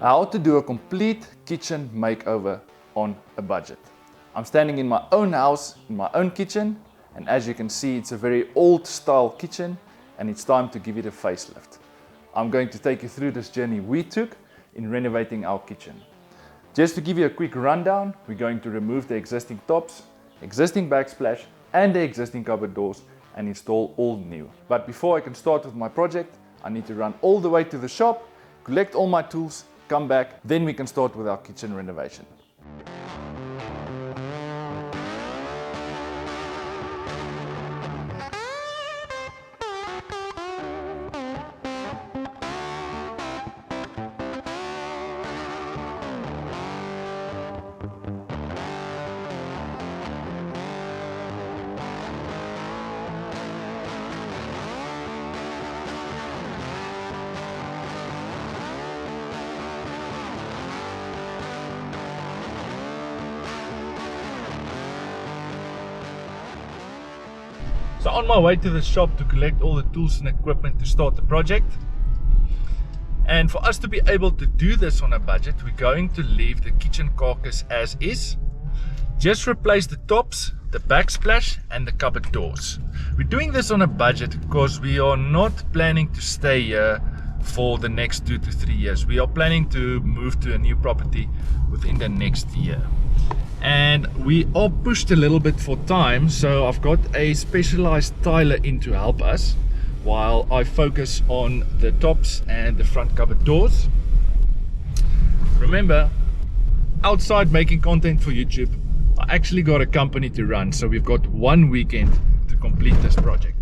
How to do a complete kitchen makeover on a budget. I'm standing in my own house, in my own kitchen, and as you can see, it's a very old style kitchen and it's time to give it a facelift. I'm going to take you through this journey we took in renovating our kitchen. Just to give you a quick rundown, we're going to remove the existing tops, existing backsplash and the existing cupboard doors and install all new. But before I can start with my project, I need to run all the way to the shop, collect all my tools, come back, then we can start with our kitchen renovation. So on my way to the shop to collect all the tools and equipment to start the project. And for us to be able to do this on a budget, we're going to leave the kitchen carcass as is. Just replace the tops, the backsplash and the cupboard doors. We're doing this on a budget because we are not planning to stay here for the next 2 to 3 years. We are planning to move to a new property within the next year. And we are pushed a little bit for time, so I've got a specialized tiler in to help us while I focus on the tops and the front cupboard doors. Remember, outside making content for YouTube, I actually got a company to run, so we've got 1 weekend to complete this project.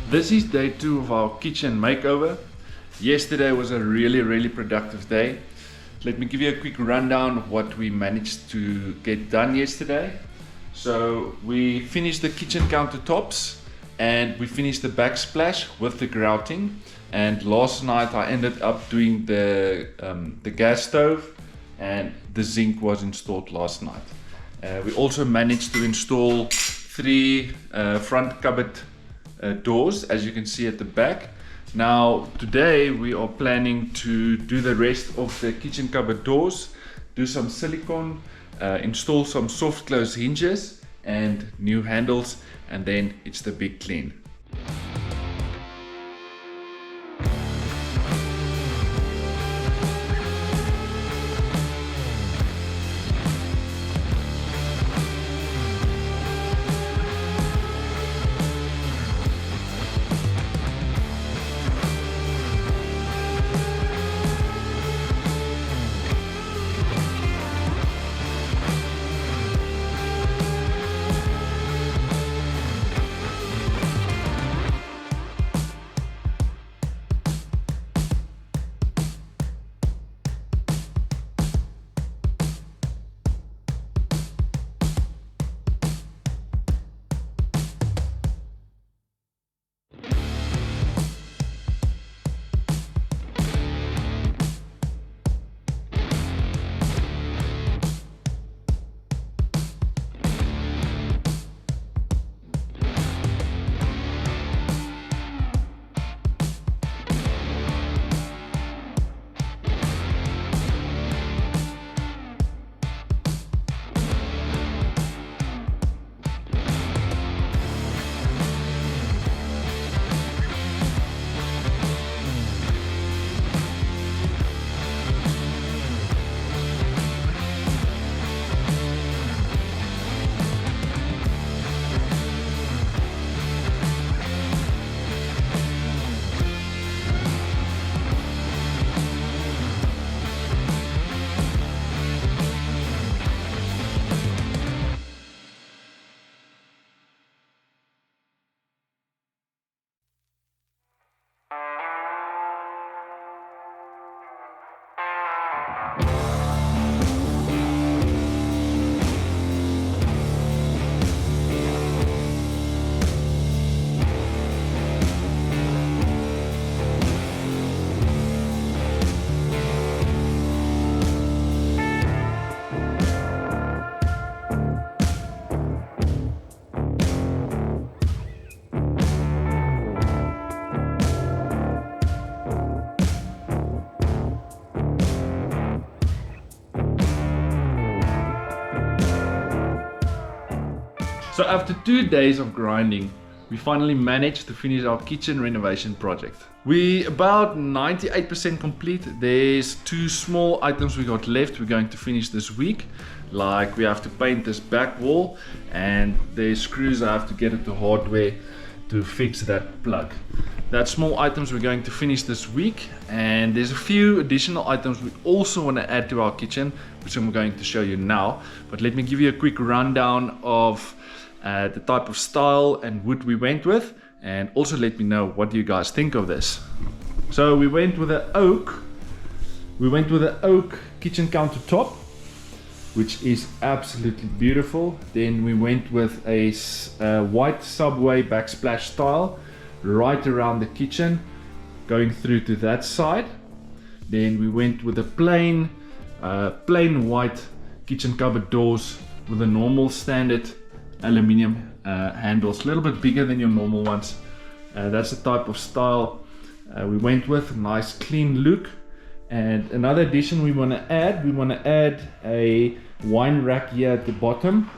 This is day 2 of our kitchen makeover. Yesterday was a really productive day. Let me give you a quick rundown of what we managed to get done yesterday. So we finished the kitchen countertops and we finished the backsplash with the grouting. And last night I ended up doing the gas stove, and the zinc was installed last night. We also managed to install 3 front cupboard doors, as you can see at the back. Now today we are planning to do the rest of the kitchen cupboard doors, do some silicone, install some soft close hinges and new handles, and then it's the big clean. So after 2 days of grinding, we finally managed to finish our kitchen renovation project. We about 98% complete. There's 2 small items we got left we're going to finish this week. Like we have to paint this back wall, and there's screws I have to get at the hardware to fix that plug. That small items we're going to finish this week, and there's a few additional items we also want to add to our kitchen, which I'm going to show you now. But let me give you a quick rundown of the type of style and wood we went with, and also let me know what you guys think of this. So we went with an oak. We went with an oak kitchen countertop, which is absolutely beautiful. Then we went with a white subway backsplash style right around the kitchen, going through to that side. Then we went with a plain white kitchen cupboard doors with a normal standard aluminium handles, a little bit bigger than your normal ones. That's the type of style we went with. Nice clean look. And another addition we want to add a wine rack here at the bottom.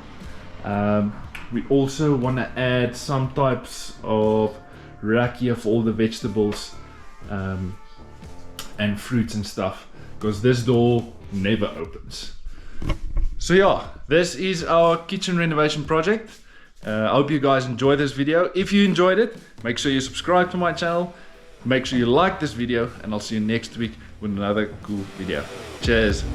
We also want to add some types of rack here for all the vegetables and fruits and stuff, because this door never opens. So yeah, this is our kitchen renovation project. I hope you guys enjoyed this video. If you enjoyed it, make sure you subscribe to my channel, make sure you like this video, and I'll see you next week with another cool video. Cheers.